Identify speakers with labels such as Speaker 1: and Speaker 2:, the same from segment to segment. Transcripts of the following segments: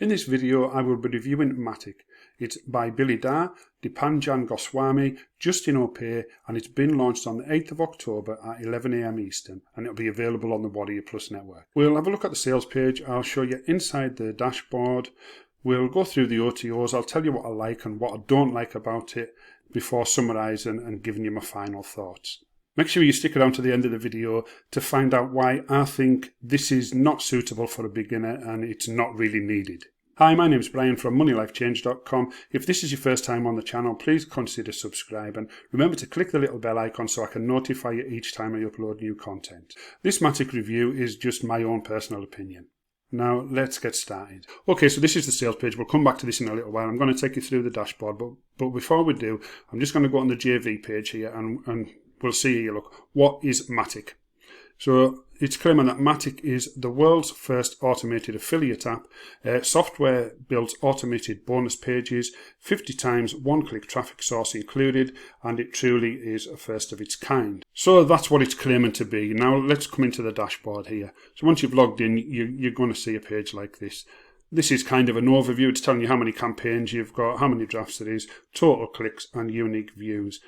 Speaker 1: In this video I will be reviewing Matic. It's by Billy Darr, Dipanjan Goswami, Justin O'Pay, and it's been launched on the 8th of October at 11 AM Eastern, and it'll be available on the Warrior Plus network. We'll have a look at the sales page. I'll show you inside the dashboard. We'll go through the OTOs. I'll tell you what I like and what I don't like about it before summarising and giving you my final thoughts. Make sure you stick around to the end of the video to find out why I think this is not suitable for a beginner and it's not really needed. Hi, my name's Brian from MoneyLifeChange.com. If this is your first time on the channel, please consider subscribing. Remember to click the little bell icon so I can notify you each time I upload new content. This Matic review is just my own personal opinion. Now let's get started. Okay, so this is the sales page. We'll come back to this in a little while. I'm going to take you through the dashboard, but before we do, I'm just going to go on the JV page here and we'll see here, look, what is Matic? So it's claiming that Matic is the world's first automated affiliate app. Software builds automated bonus pages, 50 times one-click traffic source included, and it truly is a first of its kind. So that's what it's claiming to be. Now let's come into the dashboard here. So once you've logged in, you're going to see a page like this. This is kind of an overview. It's telling you how many campaigns you've got, how many drafts there is, total clicks, and unique views.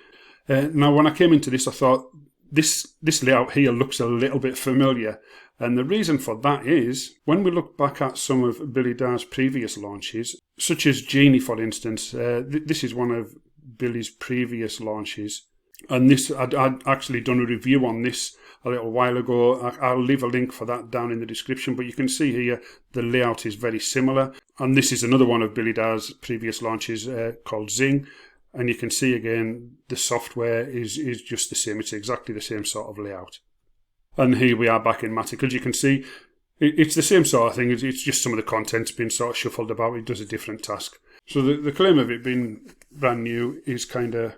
Speaker 1: Now when I came into this, I thought, this layout here looks a little bit familiar, and the reason for that is when we look back at some of Billy Darr's previous launches, such as Genie for instance, this is one of Billy's previous launches, and this I'd actually done a review on this a little while ago. I'll leave a link for that down in the description, but you can see here the layout is very similar, and this is another one of Billy Darr's previous launches called Zing. And you can see again, the software is just the same. It's exactly the same sort of layout. And here we are back in Matic. As you can see, it's the same sort of thing. It's just some of the content's been sort of shuffled about. It does a different task. So the claim of it being brand new is kind of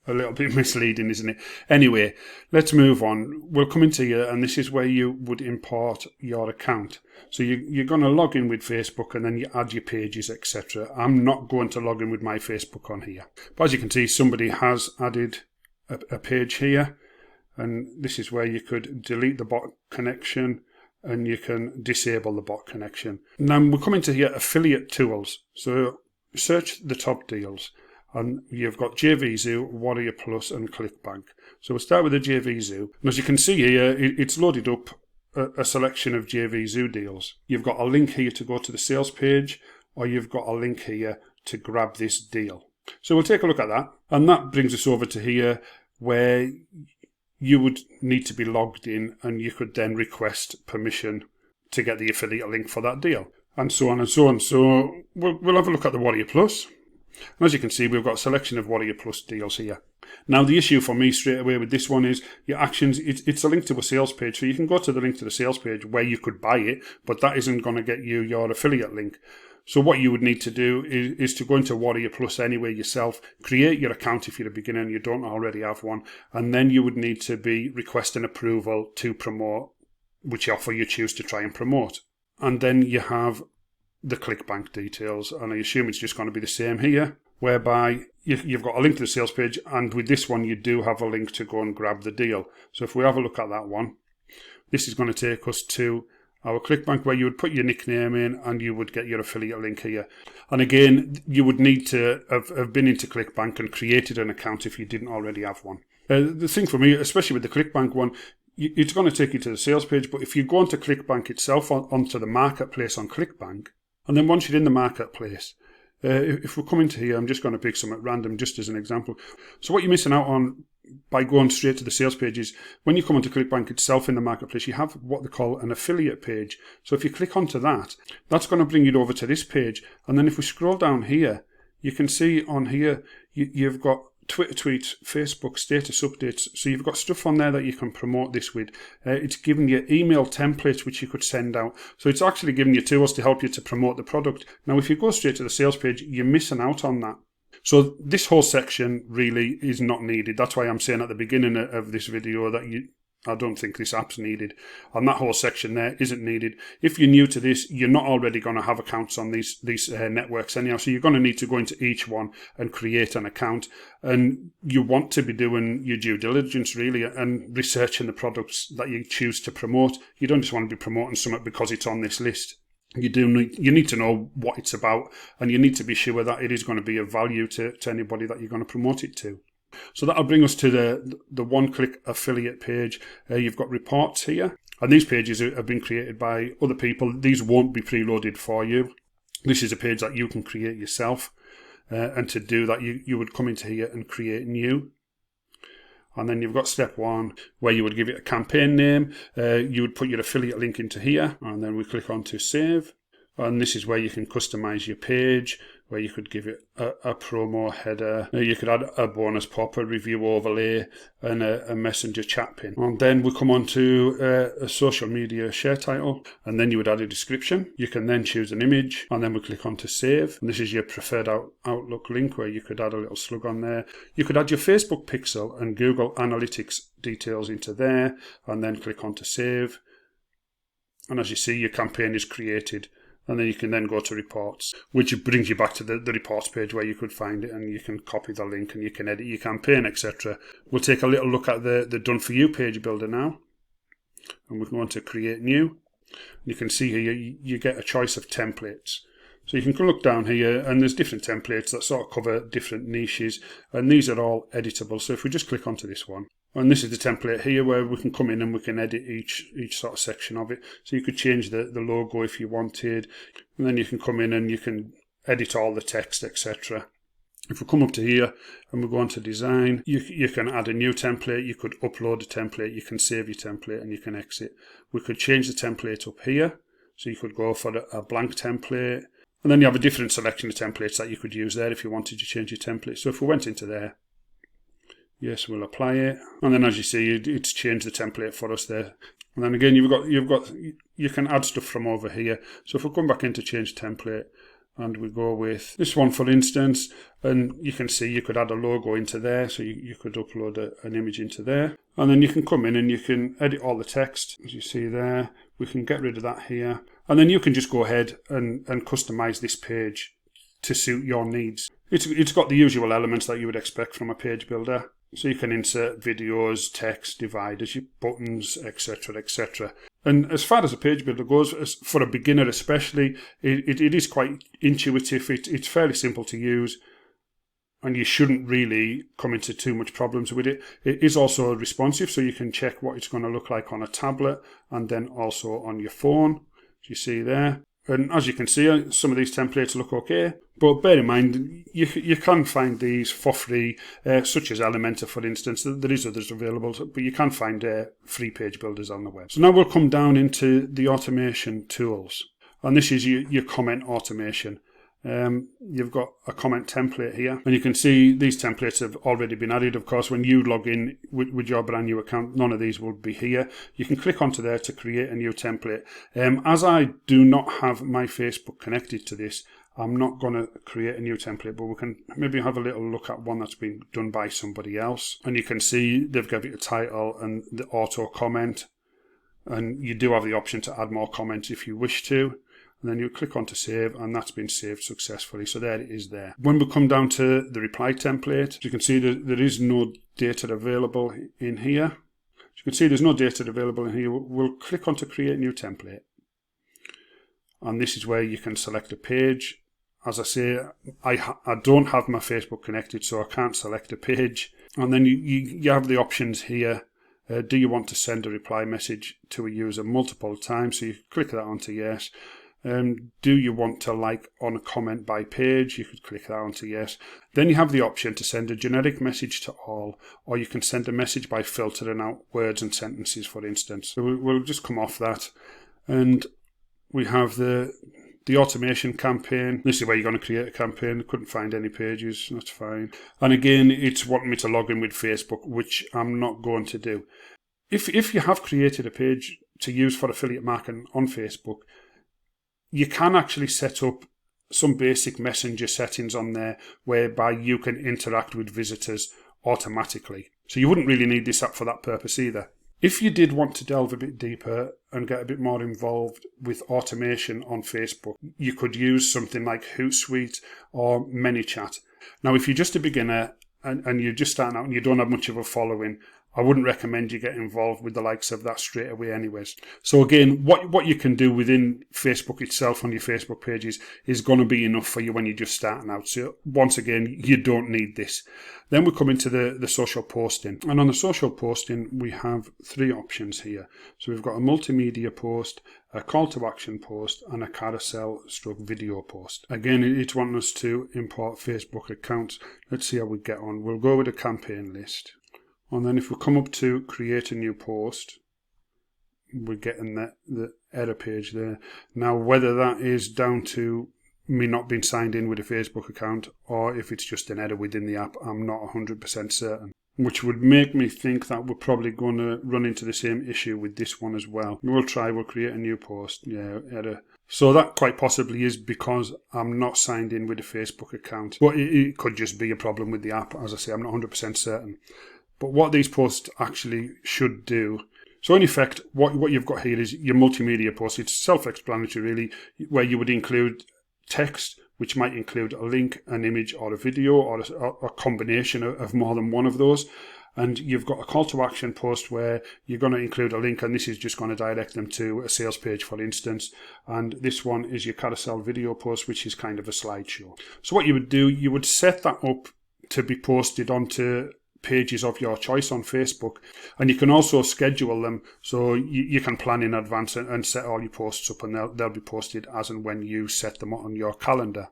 Speaker 1: a little bit misleading, isn't it? Anyway, let's move on. We'll come into here, and this is where you would import your account. So you're going to log in with Facebook, and then you add your pages, etc. I'm not going to log in with my Facebook on here. But as you can see, somebody has added a page here, and this is where you could delete the bot connection, and you can disable the bot connection. Now we'll come into here, affiliate tools. So search the top deals. And you've got JVZoo, Warrior Plus, and ClickBank. So we'll start with the JVZoo. And as you can see here, it's loaded up a selection of JVZoo deals. You've got a link here to go to the sales page, or you've got a link here to grab this deal. So we'll take a look at that. And that brings us over to here where you would need to be logged in, and you could then request permission to get the affiliate link for that deal. And so on and so on. So we'll have a look at the Warrior Plus. And as you can see, we've got a selection of Warrior Plus deals here. Now the issue for me straight away with this one is your actions. It's a link to a sales page, so you can go to the link to the sales page where you could buy it, but that isn't going to get you your affiliate link. So what you would need to do is to go into Warrior Plus anyway yourself, create your account if you're a beginner and you don't already have one, and then you would need to be requesting approval to promote which offer you choose to try and promote. And then you have the ClickBank details, and I assume it's just going to be the same here, whereby you've got a link to the sales page, and with this one you do have a link to go and grab the deal. So if we have a look at that one, this is going to take us to our ClickBank where you would put your nickname in and you would get your affiliate link here. And again, you would need to have been into ClickBank and created an account if you didn't already have one. The thing for me, especially with the ClickBank one, it's going to take you to the sales page, but if you go onto ClickBank itself, onto the marketplace on ClickBank, and then once you're in the marketplace, if we come into here, I'm just going to pick some at random just as an example. So what you're missing out on by going straight to the sales page is when you come onto ClickBank itself in the marketplace, you have what they call an affiliate page. So if you click onto that, that's going to bring you over to this page. And then if we scroll down here, you can see on here, you've got Twitter tweets, Facebook status updates. So you've got stuff on there that you can promote this with. It's giving you email templates which you could send out. So it's actually giving you tools to help you to promote the product. Now, if you go straight to the sales page, you're missing out on that. So this whole section really is not needed. That's why I'm saying at the beginning of this video that I don't think this app's needed. And that whole section there isn't needed. If you're new to this, you're not already going to have accounts on these networks anyhow. So you're going to need to go into each one and create an account. And you want to be doing your due diligence really and researching the products that you choose to promote. You don't just want to be promoting something because it's on this list. you need to know what it's about, and you need to be sure that it is going to be of value to anybody that you're going to promote it to. So that'll bring us to the one-click affiliate page. You've got reports here, and these pages have been created by other people. These won't be preloaded for you. This is a page that you can create yourself, and to do that you would come into here and create new. And then you've got step 1 where you would give it a campaign name. You would put your affiliate link into here, and then we click on to save. And this is where you can customize your page, where you could give it a promo header. You could add a bonus pop, a review overlay, and a messenger chat pin. And then we come on to a social media share title, and then you would add a description. You can then choose an image, and then we click on to save. And this is your preferred Outlook link, where you could add a little slug on there. You could add your Facebook pixel and Google Analytics details into there, and then click on to save. And as you see, your campaign is created. And then you can then go to reports, which brings you back to the reports page where you could find it, and you can copy the link and you can edit your campaign, etc. We'll take a little look at the Done For You page builder now. And we can go on to create new. You can see here you get a choice of templates. So you can look down here, and there's different templates that sort of cover different niches, and these are all editable. So if we just click onto this one, and this is the template here where we can come in and we can edit each sort of section of it. So you could change the logo if you wanted, and then you can come in and you can edit all the text, etc. If we come up to here and we go on to design, you can add a new template, you could upload a template, you can save your template, and you can exit. We could change the template up here, so you could go for a blank template, and then you have a different selection of templates that you could use there if you wanted to change your template. So if we went into there, yes, we'll apply it, and then as you see, it's changed the template for us there. And then again, you can add stuff from over here. So if we come back into change template, and we go with this one for instance, and you can see you could add a logo into there, so you could upload an image into there, and then you can come in and you can edit all the text. As you see there, we can get rid of that here, and then you can just go ahead and customize this page to suit your needs. It's got the usual elements that you would expect from a page builder. So you can insert videos, text, dividers, your buttons, etc, etc. And as far as a page builder goes, for a beginner especially, it is quite intuitive. It's fairly simple to use, and you shouldn't really come into too much problems with it. It is also responsive, so you can check what it's going to look like on a tablet and then also on your phone, as you see there. And as you can see, some of these templates look okay, but bear in mind, you can find these for free, such as Elementor, for instance. There is others available, but you can find free page builders on the web. So now we'll come down into the automation tools, and this is your comment automation. You've got a comment template here, and you can see these templates have already been added. Of course, when you log in with your brand new account, none of these will be here. You can click onto there to create a new template. As I do not have my Facebook connected to this, I'm not going to create a new template, but we can maybe have a little look at one that's been done by somebody else. And you can see they've given it a title and the auto comment, and you do have the option to add more comments if you wish to. And then you click on to save, and that's been saved successfully. So there it is there. When we come down to the reply template, as you can see there is no data available in here. As you can see there's no data available in here. We'll click on to create new template. And this is where you can select a page. As I say, I don't have my Facebook connected, so I can't select a page. And then you have the options here. Do you want to send a reply message to a user multiple times? So you click that onto yes. Do you want to like on a comment by page? You could click that onto yes. Then you have the option to send a generic message to all, or you can send a message by filtering out words and sentences, for instance. So we'll just come off that, and we have the automation campaign. This is where you're going to create a campaign. Couldn't find any pages, that's fine. And again, it's wanting me to log in with Facebook, which I'm not going to do. If you have created a page to use for affiliate marketing on Facebook, you can actually set up some basic messenger settings on there whereby you can interact with visitors automatically. So you wouldn't really need this app for that purpose either. If you did want to delve a bit deeper and get a bit more involved with automation on Facebook, you could use something like Hootsuite or ManyChat. Now, if you're just a beginner and you're just starting out and you don't have much of a following, I wouldn't recommend you get involved with the likes of that straight away anyways. So again, what you can do within Facebook itself on your Facebook pages is going to be enough for you when you're just starting out. So once again, you don't need this. Then we come into the social posting. And on the social posting, we have 3 options here. So we've got a multimedia post, a call to action post, and a carousel stroke video post. Again, it's wanting us to import Facebook accounts. Let's see how we get on. We'll go with a campaign list. And then if we come up to create a new post, we're getting the error page there. Now, whether that is down to me not being signed in with a Facebook account or if it's just an error within the app, I'm not 100% certain. Which would make me think that we're probably going to run into the same issue with this one as well. We'll create a new post. Yeah, error. So that quite possibly is because I'm not signed in with a Facebook account. But it could just be a problem with the app. As I say, I'm not 100% certain. But what these posts actually should do, so in effect, what you've got here is your multimedia post. It's self-explanatory really, where you would include text, which might include a link, an image, or a video, or a combination of more than one of those. And you've got a call to action post where you're going to include a link, and this is just going to direct them to a sales page, for instance. And this one is your carousel video post, which is kind of a slideshow. So what you would do, you would set that up to be posted onto pages of your choice on Facebook, and you can also schedule them, so you can plan in advance and set all your posts up, and they'll be posted as and when you set them on your calendar.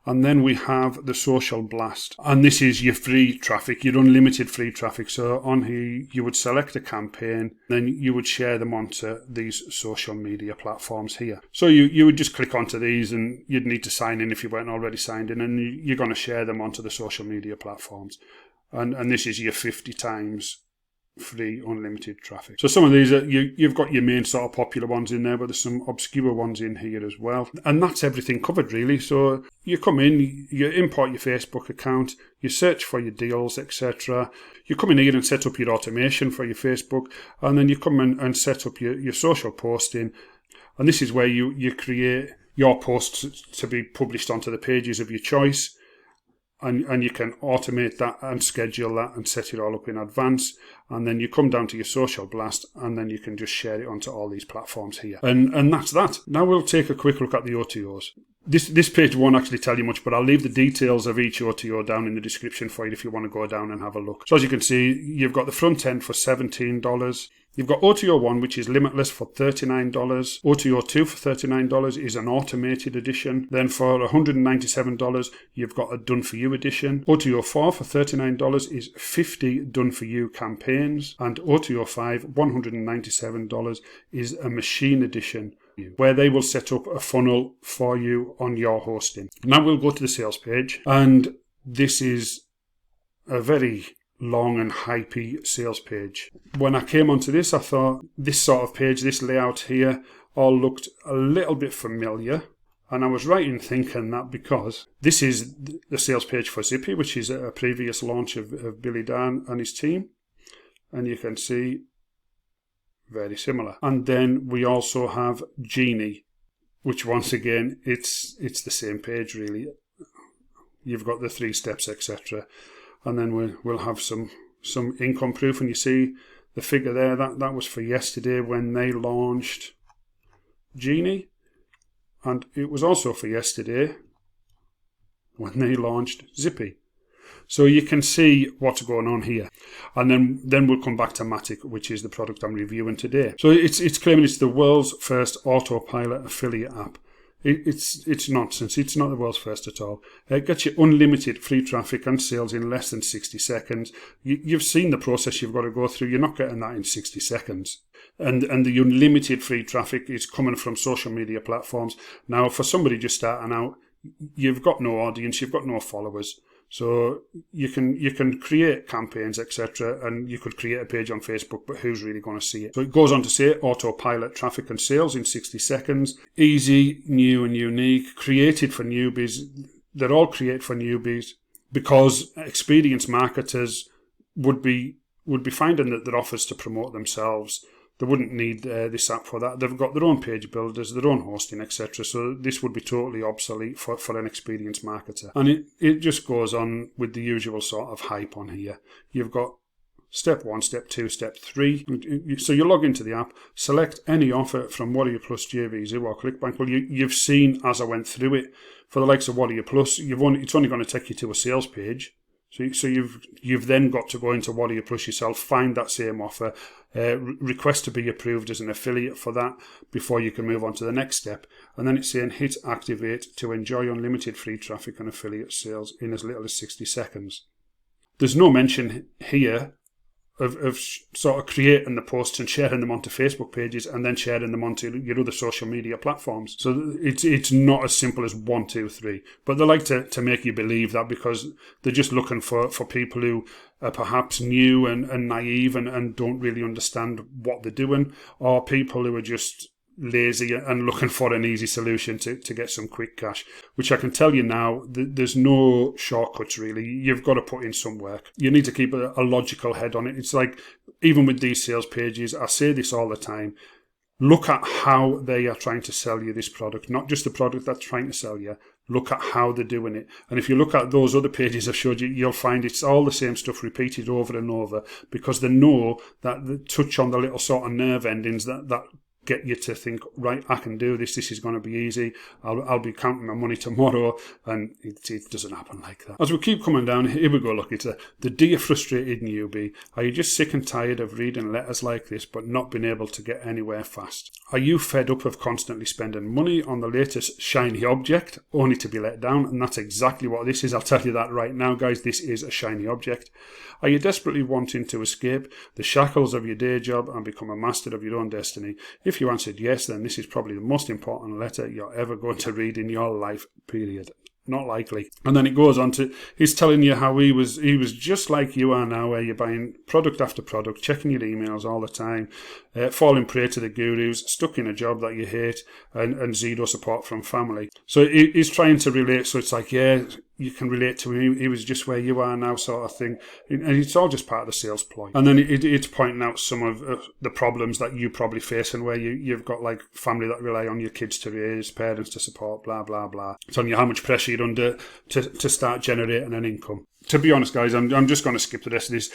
Speaker 1: And then we have the social blast, and this is your free traffic, your unlimited free traffic. So on here you would select a campaign, then you would share them onto these social media platforms here. So you would just click onto these, and you'd need to sign in if you weren't already signed in, and you're going to share them onto the social media platforms. And this is your 50 times free unlimited traffic. So some of these, you've got your main sort of popular ones in there, but there's some obscure ones in here as well. And that's everything covered really. So you come in, you import your Facebook account, you search for your deals, etc. You come in here and set up your automation for your Facebook, and then you come in and set up your social posting. And this is where you create your posts to be published onto the pages of your choice. And you can automate that and schedule that and set it all up in advance. And then you come down to your social blast, and then you can just share it onto all these platforms here. And that's that. Now we'll take a quick look at the OTOs. This page won't actually tell you much, but I'll leave the details of each OTO down in the description for you if you want to go down and have a look. So as you can see, you've got the front end for $17. You've got OTO 1, which is limitless, for $39. OTO 2 for $39 is an automated edition. Then for $197, you've got a done for you edition. OTO 4 for $39 is 50 done for you campaigns. And OTO 5, $197, is a machine edition, where they will set up a funnel for you on your hosting. Now we'll go to the sales page, and this is a very long and hypey sales page. When I came onto this, I thought this sort of page, this layout here, all looked a little bit familiar. And I was right in thinking that because this is the sales page for Zippy, which is a previous launch of Billy Darr and his team. And you can see very similar. And then we also have Genie, which once again, it's the same page really. You've got the 3 steps, etc. And then we'll have some income proof, and you see the figure there, that was for yesterday when they launched Genie, and it was also for yesterday when they launched Zippy. So you can see what's going on here. And then we'll come back to Matic, which is the product I'm reviewing today. So it's claiming it's the world's first autopilot affiliate app. It's nonsense. It's not the world's first at all. It gets you unlimited free traffic and sales in less than 60 seconds. You've seen the process you've got to go through. You're not getting that in 60 seconds. And the unlimited free traffic is coming from social media platforms. Now, for somebody just starting out, you've got no audience, you've got no followers. So you can create campaigns, etc., and you could create a page on Facebook, but who's really going to see it? So it goes on to say autopilot traffic and sales in 60 seconds. Easy, new and unique, created for newbies. They're all created for newbies because experienced marketers would be finding that their offers to promote themselves. They wouldn't need this app for that. They've got their own page builders, their own hosting, etc. So this would be totally obsolete for an experienced marketer. And it just goes on with the usual sort of hype on here. You've got step 1, step 2, step 3. So you log into the app, select any offer from Warrior Plus, JVZoo or ClickBank. Well, you've seen as I went through it, for the likes of Warrior Plus, it's only going to take you to a sales page. So you've then got to go into Warrior Plus yourself, find that same offer, request to be approved as an affiliate for that before you can move on to the next step. And then it's saying hit activate to enjoy unlimited free traffic and affiliate sales in as little as 60 seconds. There's no mention here of sort of creating the posts and sharing them onto Facebook pages and then sharing them onto your other social media platforms. So it's not as simple as 1, 2, 3. But they like to make you believe that because they're just looking for people who are perhaps new and naive and don't really understand what they're doing, or people who are just lazy and looking for an easy solution to get some quick cash, which I can tell you now, there's no shortcuts really. You've got to put in some work. You need to keep a logical head on it. It's like, even with these sales pages, I say this all the time, look at how they are trying to sell you this product, not just the product that's trying to sell you. Look at how they're doing it. And if you look at those other pages I've showed you, you'll find it's all the same stuff repeated over and over, because they know that they touch on the little sort of nerve endings that get you to think, right, I can do this. This is going to be easy. I'll be counting my money tomorrow, and it doesn't happen like that. As we keep coming down, here we go. Look, it's the dear frustrated newbie. Are you just sick and tired of reading letters like this, but not being able to get anywhere fast? Are you fed up of constantly spending money on the latest shiny object, only to be let down? And that's exactly what this is. I'll tell you that right now, guys. This is a shiny object. Are you desperately wanting to escape the shackles of your day job and become a master of your own destiny? If you answered yes, then this is probably the most important letter you're ever going to read in your life, period. Not likely. And then it goes on to, he's telling you how he was just like you are now, where you're buying product after product, checking your emails all the time, falling prey to the gurus, stuck in a job that you hate, and zero support from family. So he's trying to relate, so it's like, yeah, you can relate to him. He was just where you are now, sort of thing. And it's all just part of the sales ploy. And then it's pointing out some of the problems that you probably face, and where you've got like family that rely on your kids to raise, parents to support, blah, blah, blah. It's telling you how much pressure you're under to start generating an income. To be honest, guys, I'm just going to skip the rest of this.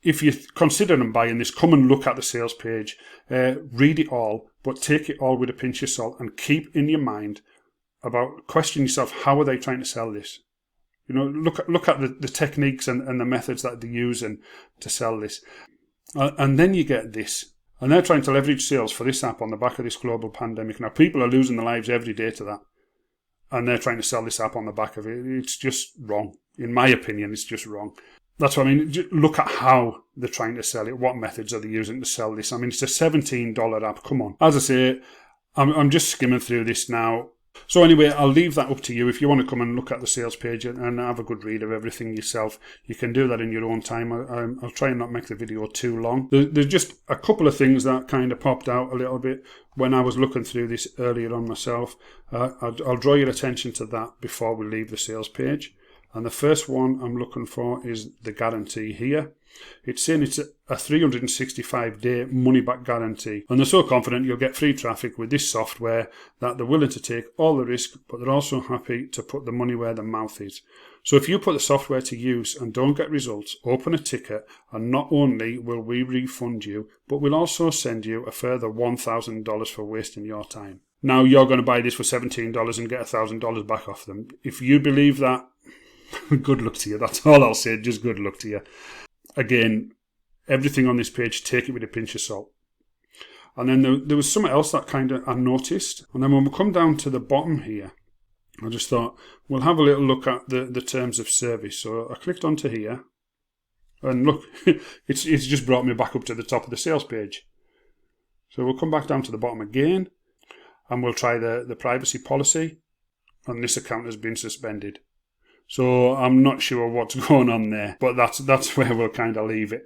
Speaker 1: If you're considering buying this, come and look at the sales page. Read it all, but take it all with a pinch of salt, and keep in your mind about question yourself, how are they trying to sell this? You know, look at the techniques and the methods that they're using to sell this. And then you get this. And they're trying to leverage sales for this app on the back of this global pandemic. Now, people are losing their lives every day to that. And they're trying to sell this app on the back of it. It's just wrong. In my opinion, it's just wrong. That's what I mean. Just look at how they're trying to sell it. What methods are they using to sell this? I mean, it's a $17 app. Come on. As I say, I'm just skimming through this now. So anyway, I'll leave that up to you. If you want to come and look at the sales page and have a good read of everything yourself, you can do that in your own time. I'll try and not make the video too long. There's just a couple of things that kind of popped out a little bit when I was looking through this earlier on myself. I'll draw your attention to that before we leave the sales page. And the first one I'm looking for is the guarantee here. It's saying it's a 365-day money-back guarantee. And they're so confident you'll get free traffic with this software that they're willing to take all the risk, but they're also happy to put the money where their mouth is. So if you put the software to use and don't get results, open a ticket, and not only will we refund you, but we'll also send you a further $1,000 for wasting your time. Now you're going to buy this for $17 and get $1,000 back off them. If you believe that, good luck to you. That's all I'll say. Just good luck to you. Again, everything on this page, take it with a pinch of salt. And then there was something else that kind of I noticed. And then when we come down to the bottom here, I just thought, we'll have a little look at the terms of service. So I clicked onto here. And look, it's just brought me back up to the top of the sales page. So we'll come back down to the bottom again. And we'll try the privacy policy. And this account has been suspended. So I'm not sure what's going on there, but that's where we'll kind of leave it.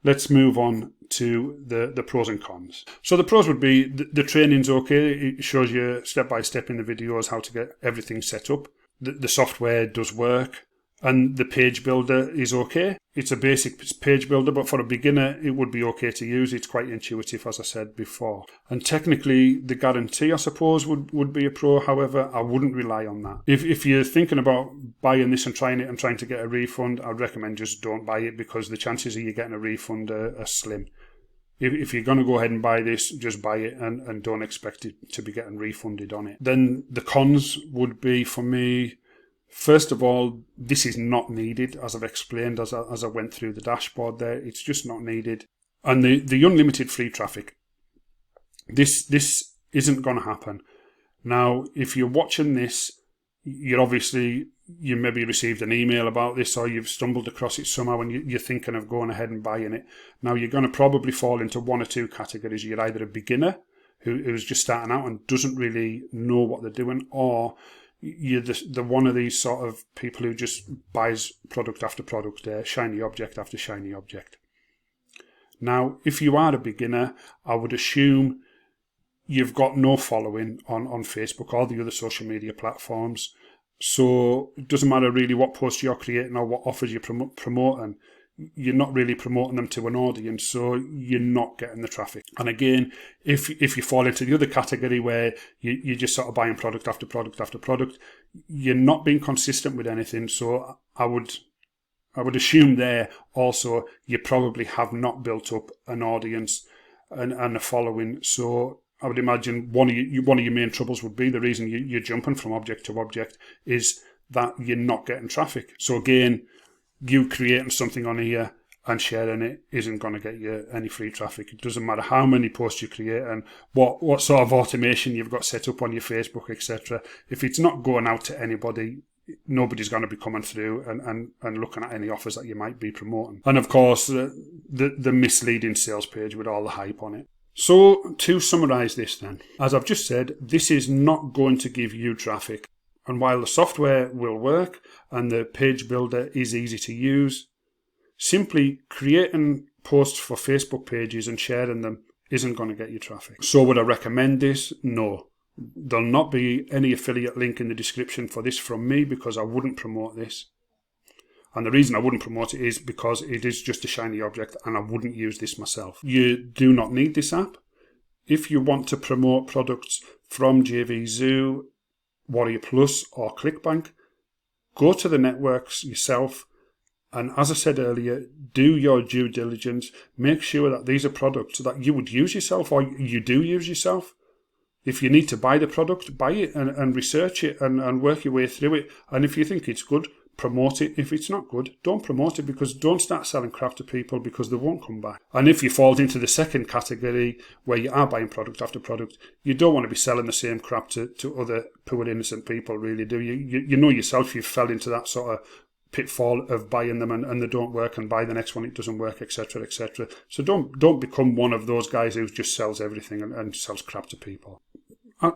Speaker 1: Let's move on to the pros and cons. So the pros would be the training's okay. It shows you step by step in the videos how to get everything set up. The software does work. And the page builder is okay. It's a basic page builder, but for a beginner, it would be okay to use. It's quite intuitive, as I said before. And technically, the guarantee, I suppose, would be a pro. However, I wouldn't rely on that. If you're thinking about buying this and trying it and trying to get a refund, I'd recommend just don't buy it, because the chances of you getting a refund are slim. If you're going to go ahead and buy this, just buy it and don't expect it to be getting refunded on it. Then the cons would be, for me, first of all, this is not needed, as I've explained as I went through the dashboard there. It's just not needed. And the unlimited free traffic, this isn't going to happen. Now, if you're watching this, you maybe received an email about this, or you've stumbled across it somehow and you're thinking of going ahead and buying it. Now, you're going to probably fall into one or two categories. You're either a beginner who's just starting out and doesn't really know what they're doing, or you're the one of these sort of people who just buys product after product, shiny object after shiny object. Now, if you are a beginner, I would assume you've got no following on Facebook or the other social media platforms. So it doesn't matter really what posts you're creating or what offers you're promoting. You're not really promoting them to an audience, so you're not getting the traffic. And again, if you fall into the other category where you're just sort of buying product after product after product, you're not being consistent with anything. So I would assume there also you probably have not built up an audience and a following. So I would imagine one of your main troubles would be the reason you're jumping from object to object is that you're not getting traffic. So again, you creating something on here and sharing it isn't going to get you any free traffic. It doesn't matter how many posts you create and what sort of automation you've got set up on your Facebook, etc. If it's not going out to anybody, nobody's going to be coming through and looking at any offers that you might be promoting. And of course, the misleading sales page with all the hype on it. So to summarise this then, as I've just said, this is not going to give you traffic. And while the software will work and the page builder is easy to use, simply creating posts for Facebook pages and sharing them isn't going to get you traffic. So would I recommend this? No. There'll not be any affiliate link in the description for this from me, because I wouldn't promote this. And the reason I wouldn't promote it is because it is just a shiny object and I wouldn't use this myself. You do not need this app. If you want to promote products from JVZoo, Warrior Plus or ClickBank, go to the networks yourself, and as I said earlier, do your due diligence. Make sure that these are products that you would use yourself or you do use yourself. If you need to buy the product, buy it and research it and work your way through it. And if you think it's good, promote it. If it's not good, don't promote it, because don't start selling crap to people, because they won't come back. And if you fall into the second category where you are buying product after product, you don't want to be selling the same crap to other poor innocent people, really, do you? You know yourself, you've fell into that sort of pitfall of buying them and they don't work, and buy the next one, it doesn't work, etc., etc. So don't become one of those guys who just sells everything and sells crap to people.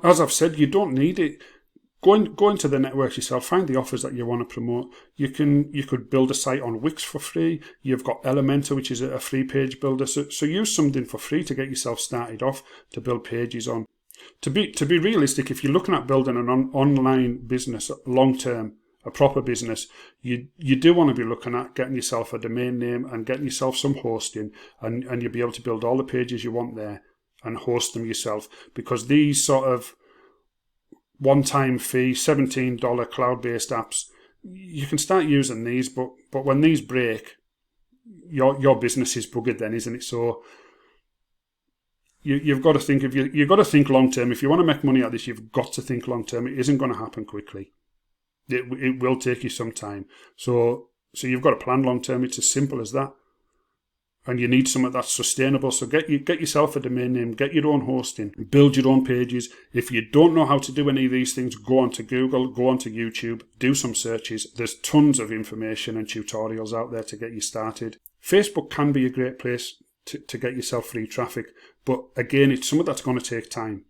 Speaker 1: As I've said, you don't need it. Go into the networks yourself, find the offers that you want to promote. You could build a site on Wix for free. You've got Elementor, which is a free page builder. So use something for free to get yourself started off to build pages on. To be realistic, if you're looking at building an online business long term, a proper business, you do want to be looking at getting yourself a domain name and getting yourself some hosting, and you'll be able to build all the pages you want there and host them yourself, because these sort of one-time fee, $17 cloud-based apps, you can start using these, but when these break, your business is buggered then, isn't it? So you've got to think you've got to think long-term. If you want to make money at this, you've got to think long-term. It isn't going to happen quickly. It will take you some time. So you've got to plan long-term. It's as simple as that. And you need something that's sustainable. So get yourself a domain name, get your own hosting, build your own pages. If you don't know how to do any of these things, go onto Google, go onto YouTube, do some searches. There's tons of information and tutorials out there to get you started. Facebook can be a great place to get yourself free traffic, but again, it's something that's going to take time.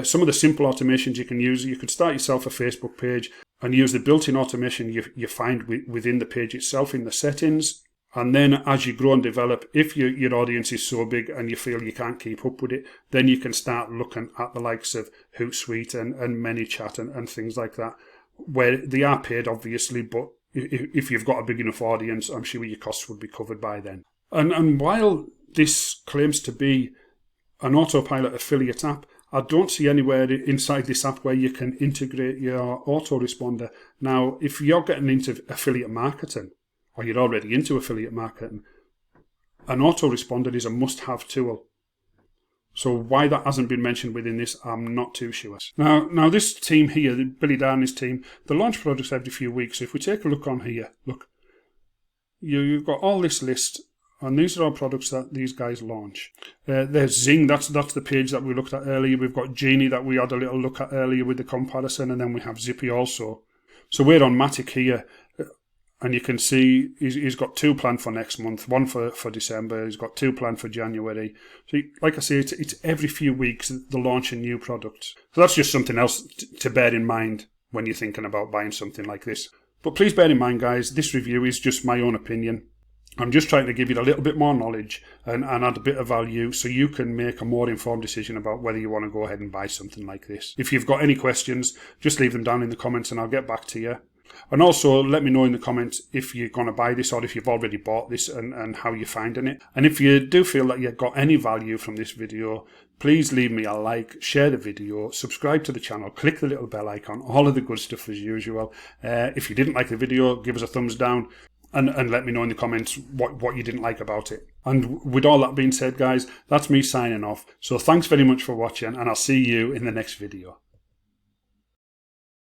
Speaker 1: Some of the simple automations you can use, you could start yourself a Facebook page and use the built-in automation you find within the page itself in the settings. And then as you grow and develop, if your audience is so big and you feel you can't keep up with it, then you can start looking at the likes of Hootsuite and ManyChat and things like that, where they are paid, obviously, but if you've got a big enough audience, I'm sure your costs would be covered by then. And while this claims to be an autopilot affiliate app, I don't see anywhere inside this app where you can integrate your autoresponder. Now, if you're getting into affiliate marketing, or you're already into affiliate marketing, an autoresponder is a must-have tool. So why that hasn't been mentioned within this, I'm not too sure. Now this team here, Billy Darr and his team, they launch products every few weeks. So if we take a look on here, look, you've got all this list, and these are all products that these guys launch. There's Zing, that's the page that we looked at earlier. We've got Genie that we had a little look at earlier with the comparison, and then we have Zippy also. So we're on Matic here, and you can see he's got 2 planned for next month, 1 for December. He's got 2 planned for January. So like I say, it's every few weeks they're launching new products. So that's just something else to bear in mind when you're thinking about buying something like this. But please bear in mind, guys, this review is just my own opinion. I'm just trying to give you a little bit more knowledge and add a bit of value so you can make a more informed decision about whether you want to go ahead and buy something like this. If you've got any questions, just leave them down in the comments and I'll get back to you. And also let me know in the comments if you're going to buy this or if you've already bought this and how you're finding it. And if you do feel that you've got any value from this video, please leave me a like, share the video, subscribe to the channel, click the little bell icon, all of the good stuff as usual. If you didn't like the video, give us a thumbs down and let me know in the comments what you didn't like about it. And with all that being said, guys, that's me signing off. So thanks very much for watching and I'll see you in the next video.